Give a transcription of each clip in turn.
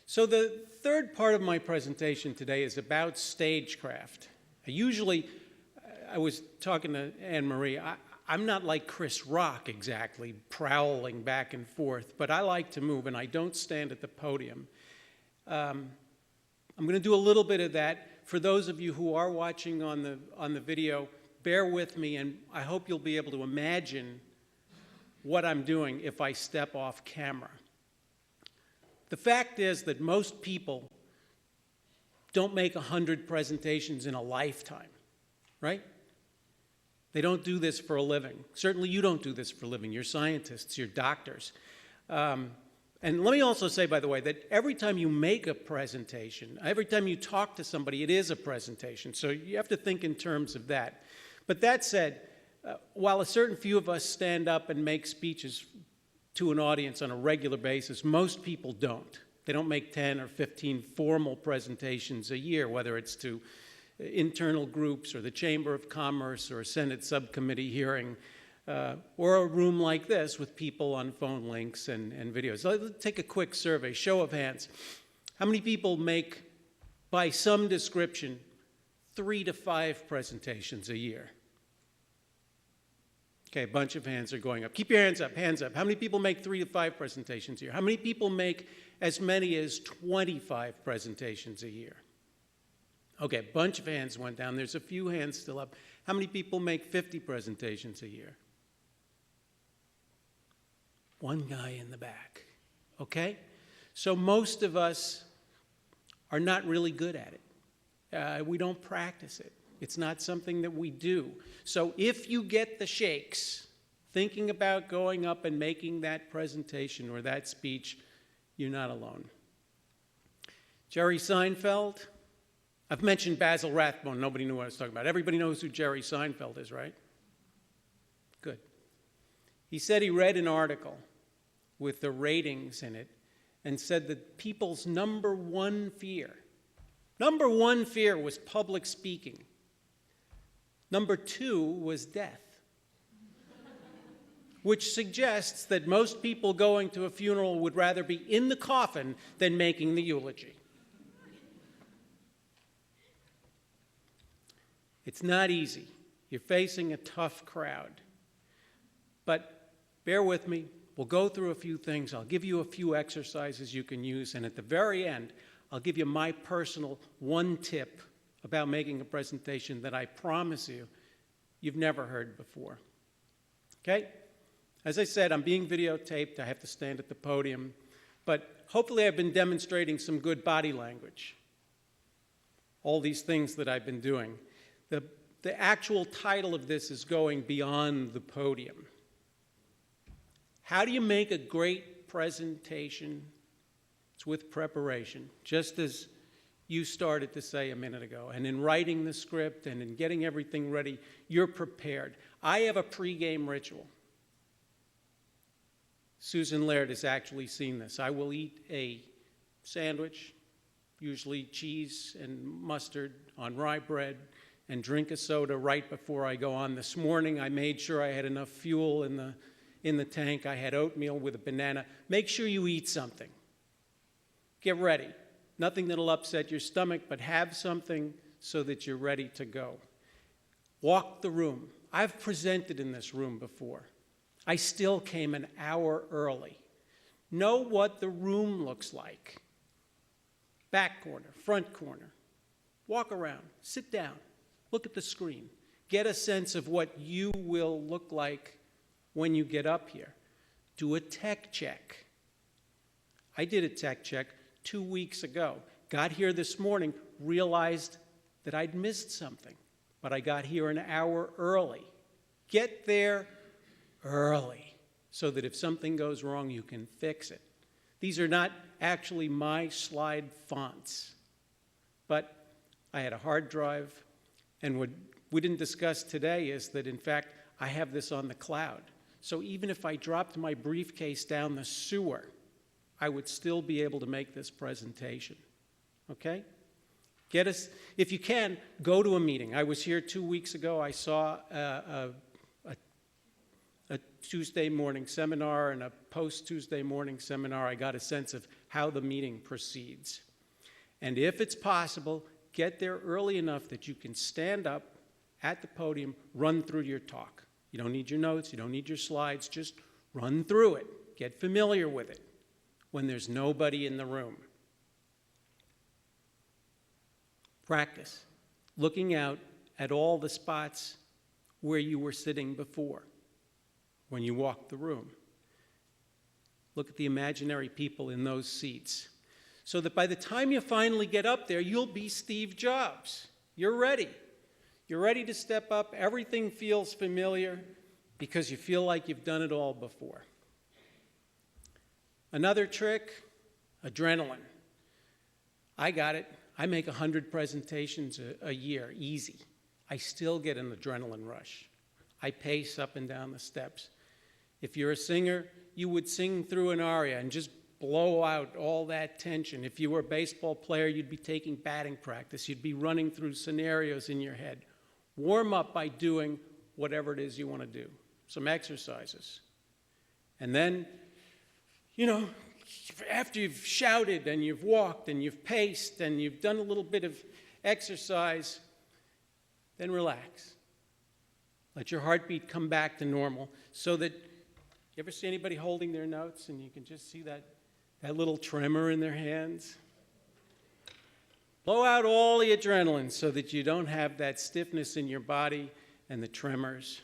So the third part of my presentation today is about Stagecraft. I was talking to Anne-Marie, I'm not like Chris Rock exactly, prowling back and forth, but I like to move and I don't stand at the podium. I'm going to do a little bit of that. For those of you who are watching on the video, bear with me, and I hope you'll be able to imagine what I'm doing if I step off camera. The fact is that most people don't make 100 presentations in a lifetime, right? They don't do this for a living. Certainly you don't do this for a living. You're scientists, you're doctors. And let me also say, by the way, that every time you make a presentation, every time you talk to somebody, it is a presentation. So you have to think in terms of that. But that said, while a certain few of us stand up and make speeches to an audience on a regular basis, most people don't. They don't make 10 or 15 formal presentations a year, whether it's to internal groups or the Chamber of Commerce or a Senate subcommittee hearing, or a room like this with people on phone links and videos. So let's take a quick survey, show of hands. How many people make, by some description, 3 to 5 presentations a year? Okay, a bunch of hands are going up. Keep your hands up, hands up. How many people make 3 to 5 presentations a year? How many people make as many as 25 presentations a year? Okay, a bunch of hands went down. There's a few hands still up. How many people make 50 presentations a year? One guy in the back, okay? So most of us are not really good at it. We don't practice it. It's not something that we do. So if you get the shakes thinking about going up and making that presentation or that speech, you're not alone. Jerry Seinfeld. I've mentioned Basil Rathbone. Nobody knew what I was talking about. Everybody knows who Jerry Seinfeld is, right? Good. He said he read an article with the ratings in it and said that people's number one fear was public speaking. Number 2 was death, which suggests that most people going to a funeral would rather be in the coffin than making the eulogy. It's not easy. You're facing a tough crowd. But bear with me. We'll go through a few things. I'll give you a few exercises you can use. And at the very end, I'll give you my personal one tip about making a presentation that I promise you've never heard before. Okay? As I said, I'm being videotaped. I have to stand at the podium. But hopefully I've been demonstrating some good body language. All these things that I've been doing. The actual title of this is Going Beyond the Podium. How do you make a great presentation? It's with preparation, just as you started to say a minute ago. And in writing the script and in getting everything ready, you're prepared. I have a pregame ritual. Susan Laird has actually seen this. I will eat a sandwich, usually cheese and mustard on rye bread, and drink a soda right before I go on. This morning, I made sure I had enough fuel in the tank. I had oatmeal with a banana. Make sure you eat something. Get ready. Nothing that'll upset your stomach, but have something so that you're ready to go. Walk the room. I've presented in this room before. I still came an hour early. Know what the room looks like. Back corner, front corner. Walk around, sit down, look at the screen. Get a sense of what you will look like when you get up here. Do a tech check. I did a tech check 2 weeks ago. Got here this morning, realized that I'd missed something, but I got here an hour early. Get there early so that if something goes wrong, you can fix it. These are not actually my slide fonts, but I had a hard drive, and what we didn't discuss today is that, in fact, I have this on the cloud. So even if I dropped my briefcase down the sewer, I would still be able to make this presentation, okay? If you can, go to a meeting. I was here 2 weeks ago. I saw a Tuesday morning seminar and a post-Tuesday morning seminar, I got a sense of how the meeting proceeds. And if it's possible, get there early enough that you can stand up at the podium, run through your talk. You don't need your notes, you don't need your slides, just run through it. Get familiar with it when there's nobody in the room. Practice looking out at all the spots where you were sitting before when you walked the room. Look at the imaginary people in those seats so that by the time you finally get up there, you'll be Steve Jobs. You're ready. You're ready to step up. Everything feels familiar because you feel like you've done it all before. Another trick, adrenaline. I got it. I make 100 presentations a year, easy. I still get an adrenaline rush. I pace up and down the steps. If you're a singer, you would sing through an aria and just blow out all that tension. If you were a baseball player, you'd be taking batting practice. You'd be running through scenarios in your head. Warm up by doing whatever it is you want to do. Some exercises. And then, after you've shouted and you've walked and you've paced and you've done a little bit of exercise, then relax. Let your heartbeat come back to normal so that, you ever see anybody holding their notes and you can just see that little tremor in their hands? Blow out all the adrenaline so that you don't have that stiffness in your body and the tremors.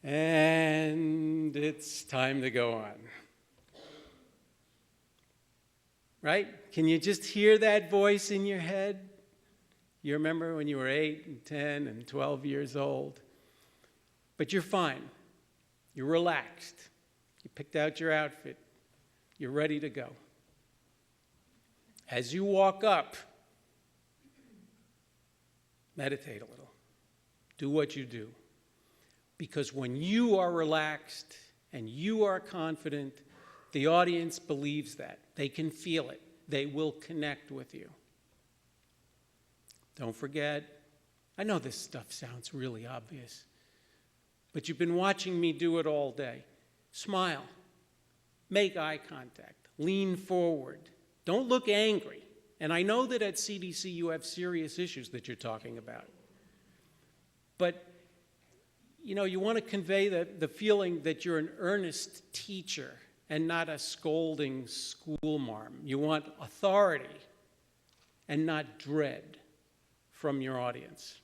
And it's time to go on. Right? Can you just hear that voice in your head? You remember when you were 8 and 10 and 12 years old? But you're fine. You're relaxed. You picked out your outfit. You're ready to go. As you walk up, meditate a little. Do what you do. Because when you are relaxed and you are confident, the audience believes that. They can feel it. They will connect with you. Don't forget, I know this stuff sounds really obvious, but you've been watching me do it all day. Smile. Make eye contact. Lean forward. Don't look angry. And I know that at CDC you have serious issues that you're talking about. But, you want to convey the feeling that you're an earnest teacher and not a scolding schoolmarm. You want authority and not dread from your audience.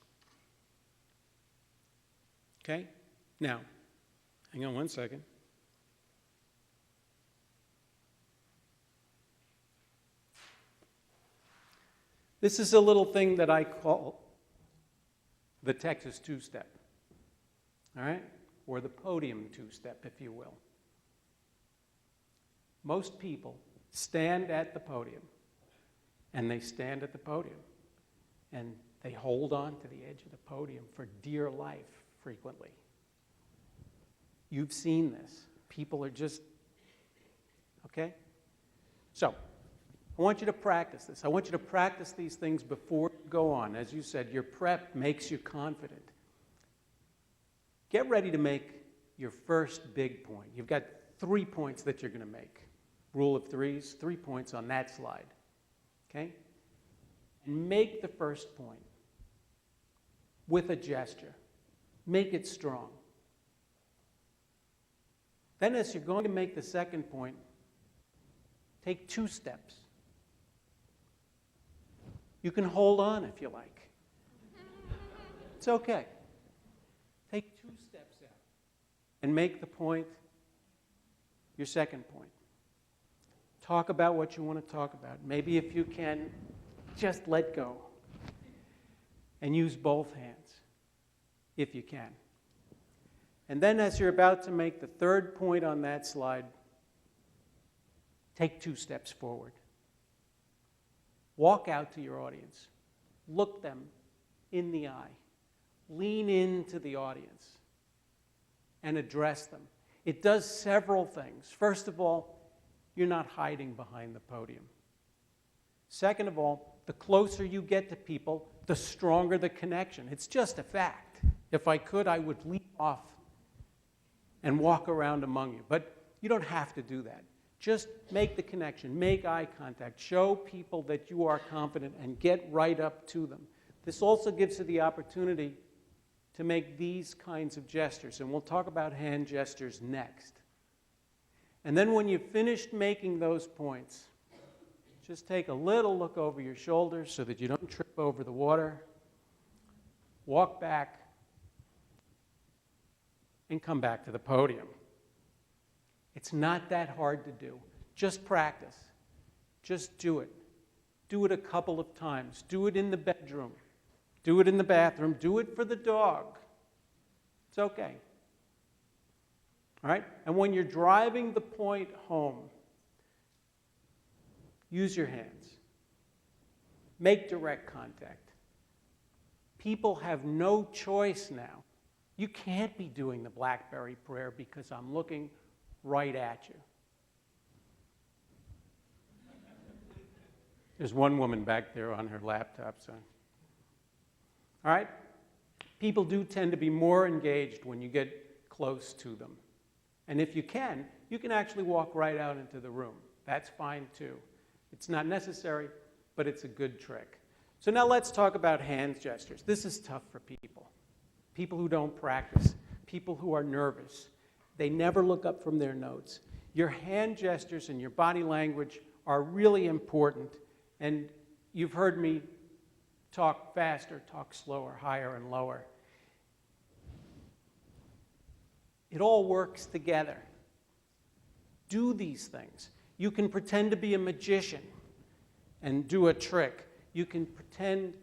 Okay? Now, hang on one second. This is a little thing that I call the Texas two-step, all right? Or the podium two-step, if you will. Most people stand at the podium, and they stand at the podium, and they hold on to the edge of the podium for dear life frequently. You've seen this. People are just, okay? So, I want you to practice this. I want you to practice these things before you go on. As you said, your prep makes you confident. Get ready to make your first big point. You've got 3 points that you're going to make. Rule of threes, 3 points on that slide. Okay? And make the first point with a gesture. Make it strong. Then as you're going to make the second point, take 2 steps. You can hold on if you like. It's okay. Take 2 steps out and make the point your second point. Talk about what you want to talk about. Maybe if you can, just let go. And use both hands, if you can. And then as you're about to make the third point on that slide, take 2 steps forward. Walk out to your audience. Look them in the eye. Lean into the audience and address them. It does several things. First of all, you're not hiding behind the podium. Second of all, the closer you get to people, the stronger the connection. It's just a fact. If I could, I would leap off and walk around among you. But you don't have to do that. Just make the connection, make eye contact, show people that you are confident, and get right up to them. This also gives you the opportunity to make these kinds of gestures, and we'll talk about hand gestures next. And then when you've finished making those points, just take a little look over your shoulders so that you don't trip over the water. Walk back and come back to the podium. It's not that hard to do. Just practice. Just do it. Do it a couple of times. Do it in the bedroom. Do it in the bathroom. Do it for the dog. It's okay. All right? And when you're driving the point home, use your hands. Make direct contact. People have no choice now. You can't be doing the Blackberry prayer because I'm looking right at you. There's one woman back there on her laptop, so. All right? People do tend to be more engaged when you get close to them. And if you can actually walk right out into the room. That's fine too. It's not necessary, but it's a good trick. So now let's talk about hand gestures. This is tough for people. People who don't practice, people who are nervous. They never look up from their notes. Your hand gestures and your body language are really important, and you've heard me talk faster, talk slower, higher and lower. It all works together. Do these things. You can pretend to be a magician and do a trick. You can pretend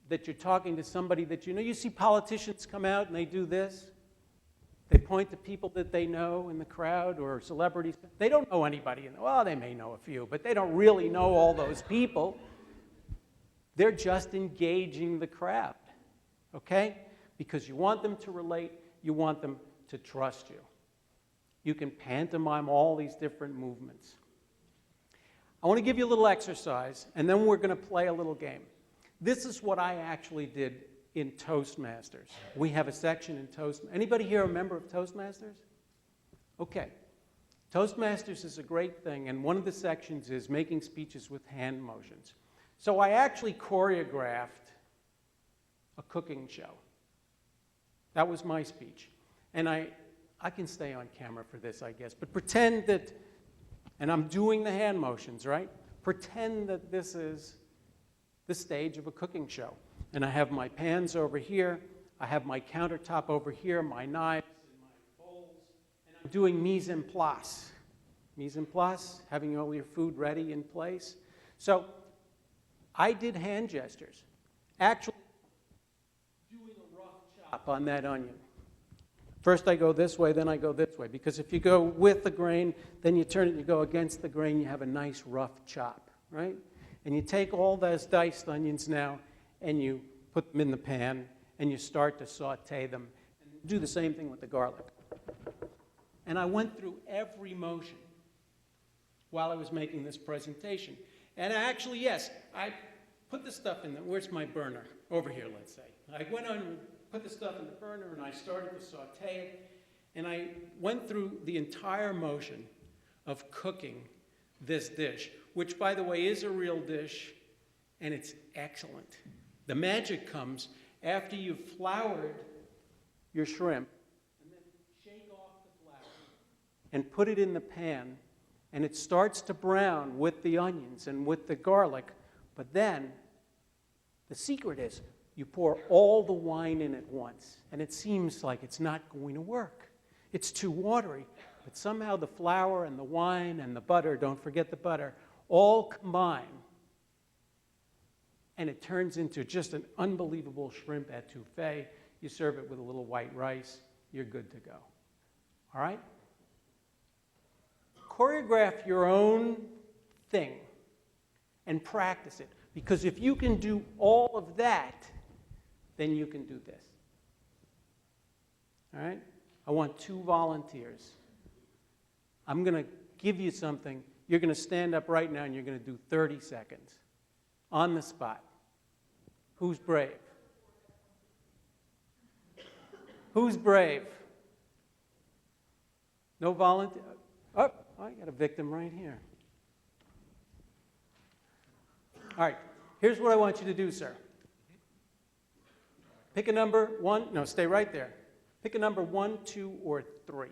that you're talking to somebody that you know. You see politicians come out and they do this. They point to people that they know in the crowd or celebrities. They don't know anybody. Well, they may know a few, but they don't really know all those people. They're just engaging the crowd, okay? Because you want them to relate. You want them to trust you. You can pantomime all these different movements. I want to give you a little exercise, and then we're going to play a little game. This is what I actually did in Toastmasters. We have a section in Toastmasters. Anybody here a member of Toastmasters? Okay. Toastmasters is a great thing, and one of the sections is making speeches with hand motions. So I actually choreographed a cooking show. That was my speech. And I can stay on camera for this, I guess, but pretend that, and I'm doing the hand motions, right? Pretend that this is the stage of a cooking show. And I have my pans over here, I have my countertop over here, my knives and my bowls, and I'm doing mise en place. Mise en place, having all your food ready in place. So I did hand gestures, actually doing a rough chop on that onion. First I go this way, then I go this way, because if you go with the grain, then you turn it, you go against the grain, you have a nice rough chop, right? And you take all those diced onions now, and you put them in the pan, and you start to saute them, and do the same thing with the garlic. And I went through every motion while I was making this presentation. And actually, yes, I put the stuff in where's my burner? Over here, let's say. I went on and put the stuff in the burner, and I started to saute it, and I went through the entire motion of cooking this dish, which, by the way, is a real dish, and it's excellent. The magic comes after you've floured your shrimp, and then shake off the flour and put it in the pan, and it starts to brown with the onions and with the garlic, but then the secret is you pour all the wine in at once, and it seems like it's not going to work. It's too watery, but somehow the flour and the wine and the butter, don't forget the butter, all combine, and it turns into just an unbelievable shrimp etouffee. You serve it with a little white rice, you're good to go. All right? Choreograph your own thing and practice it, because if you can do all of that, then you can do this. All right? I want 2 volunteers. I'm going to give you something. You're going to stand up right now and you're going to do 30 seconds on the spot. Who's brave? Who's brave? No volunteer. Oh, I got a victim right here. All right, here's what I want you to do, sir. Pick a number 1. No, stay right there. Pick a number 1, 2, or 3.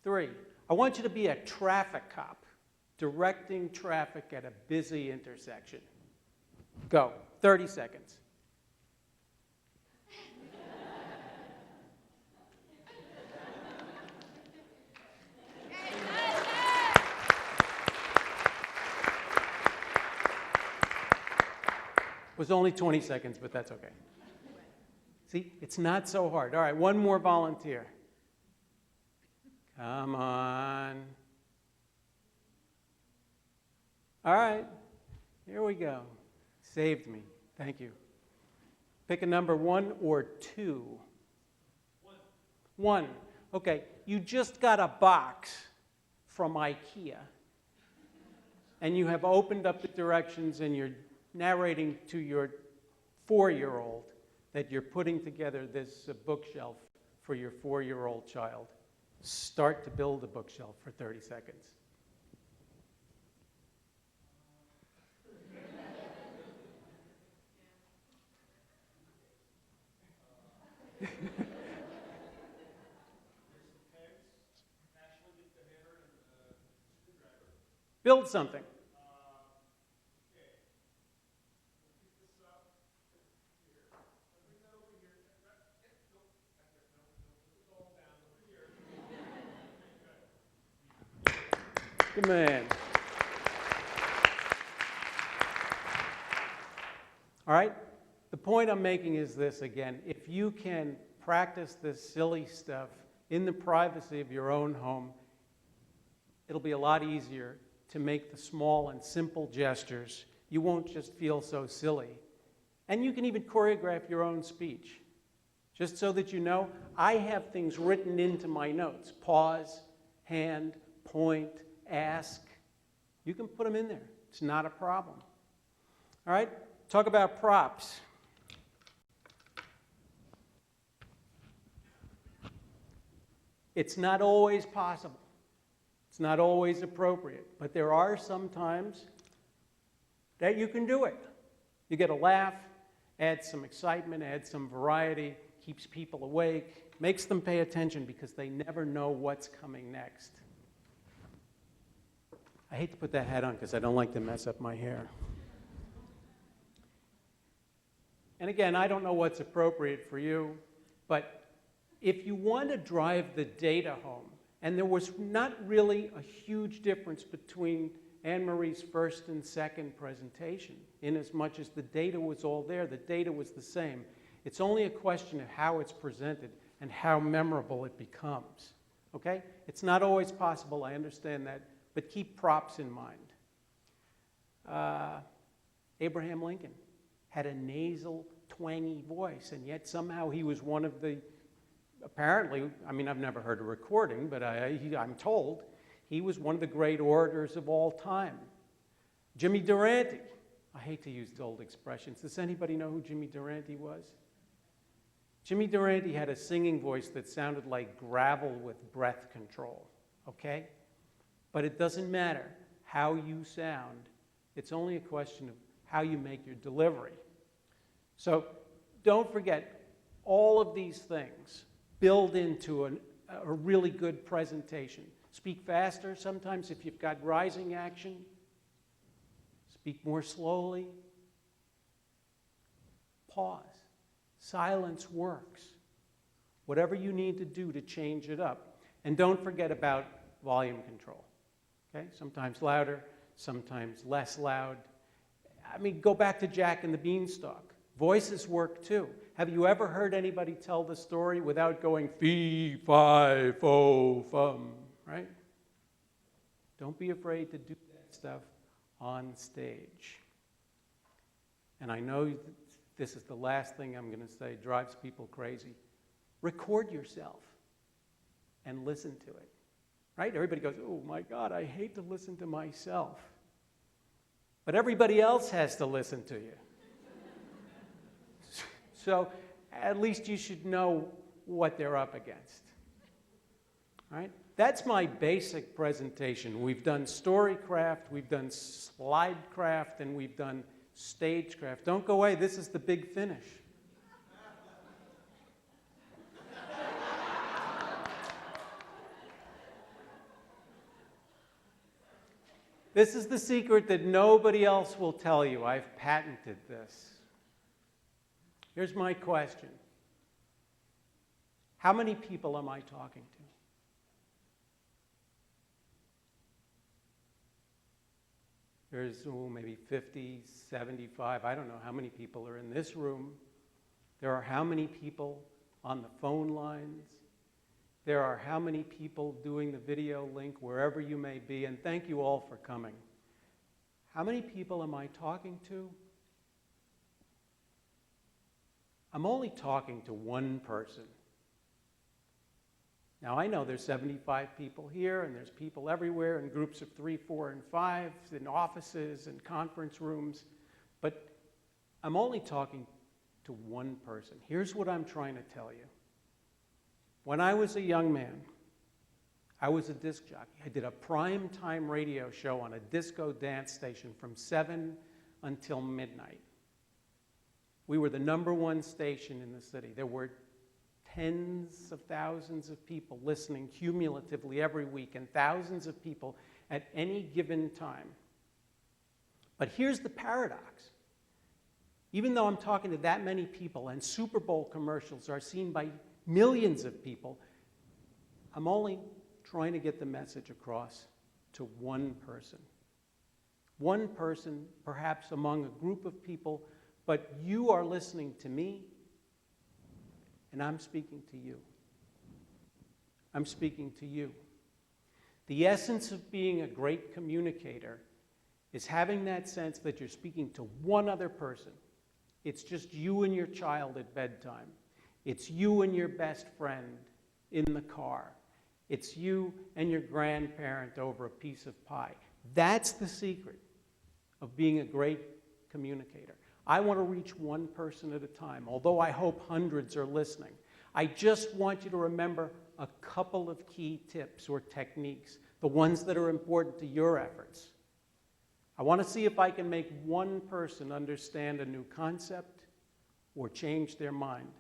3. I want you to be a traffic cop, directing traffic at a busy intersection. Go. 30 seconds. It was only 20 seconds, but that's okay. See, it's not so hard. All right, one more volunteer. Come on. All right, here we go. Saved me. Thank you. Pick a number 1 or 2. 1. Okay, you just got a box from IKEA, and you have opened up the directions, and you're narrating to your 4-year-old that you're putting together this bookshelf for your 4-year-old child. Start to build a bookshelf for 30 seconds. Build something. Good man. All right? The point I'm making is this again. If you can practice this silly stuff in the privacy of your own home, it'll be a lot easier to make the small and simple gestures. You won't just feel so silly. And you can even choreograph your own speech. Just so that you know, I have things written into my notes. Pause, hand, point, ask. You can put them in there. It's not a problem. All right, talk about props. It's not always possible. It's not always appropriate. But there are some times that you can do it. You get a laugh, adds some excitement, adds some variety, keeps people awake, makes them pay attention because they never know what's coming next. I hate to put that hat on because I don't like to mess up my hair. And again, I don't know what's appropriate for you, but if you want to drive the data home, and there was not really a huge difference between Anne-Marie's first and second presentation, in as much as the data was all there, the data was the same. It's only a question of how it's presented and how memorable it becomes, okay? It's not always possible, I understand that, but keep props in mind. Abraham Lincoln had a nasal, twangy voice, and yet somehow he was one of the, apparently, I mean, I've never heard a recording, but I'm told, he was one of the great orators of all time. Jimmy Durante, I hate to use the old expressions. Does anybody know who Jimmy Durante was? Jimmy Durante had a singing voice that sounded like gravel with breath control, okay? But it doesn't matter how you sound. It's only a question of how you make your delivery. So don't forget, all of these things build into a really good presentation. Speak faster sometimes if you've got rising action. Speak more slowly. Pause. Silence works. Whatever you need to do to change it up. And don't forget about volume control. Okay? Sometimes louder, sometimes less loud. I mean, go back to Jack and the Beanstalk. Voices work too. Have you ever heard anybody tell the story without going fee, fi, fo, fum, right? Don't be afraid to do that stuff on stage. And I know this is the last thing I'm going to say, drives people crazy. Record yourself and listen to it, right? Everybody goes, oh my God, I hate to listen to myself. But everybody else has to listen to you. So at least you should know what they're up against. All right? That's my basic presentation. We've done Storycraft, we've done Slidecraft, and we've done Stagecraft. Don't go away, this is the big finish. This is the secret that nobody else will tell you. I've patented this. Here's my question. How many people am I talking to? There's maybe 50, 75, I don't know how many people are in this room. There are how many people on the phone lines? There are how many people doing the video link wherever you may be, and thank you all for coming. How many people am I talking to? I'm only talking to one person. Now, I know there's 75 people here, and there's people everywhere in groups of 3, 4, and 5, in offices and conference rooms, but I'm only talking to one person. Here's what I'm trying to tell you. When I was a young man, I was a disc jockey. I did a prime time radio show on a disco dance station from 7 until midnight. We were the #1 station in the city. There were tens of thousands of people listening cumulatively every week, and thousands of people at any given time. But here's the paradox. Even though I'm talking to that many people and Super Bowl commercials are seen by millions of people, I'm only trying to get the message across to one person. One person, perhaps among a group of people, but you are listening to me, and I'm speaking to you. I'm speaking to you. The essence of being a great communicator is having that sense that you're speaking to one other person. It's just you and your child at bedtime. It's you and your best friend in the car. It's you and your grandparent over a piece of pie. That's the secret of being a great communicator. I want to reach one person at a time, although I hope hundreds are listening. I just want you to remember a couple of key tips or techniques, the ones that are important to your efforts. I want to see if I can make one person understand a new concept or change their mind.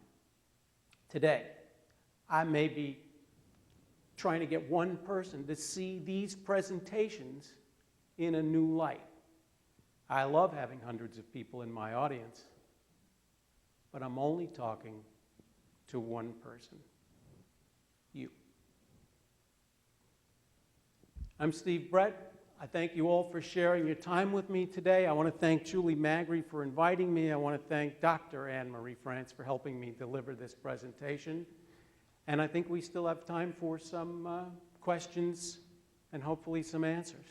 Today, I may be trying to get one person to see these presentations in a new light. I love having hundreds of people in my audience, but I'm only talking to one person, you. I'm Steve Brett. I thank you all for sharing your time with me today. I want to thank Julie Magri for inviting me. I want to thank Dr. Anne-Marie France for helping me deliver this presentation. And I think we still have time for some questions and hopefully some answers.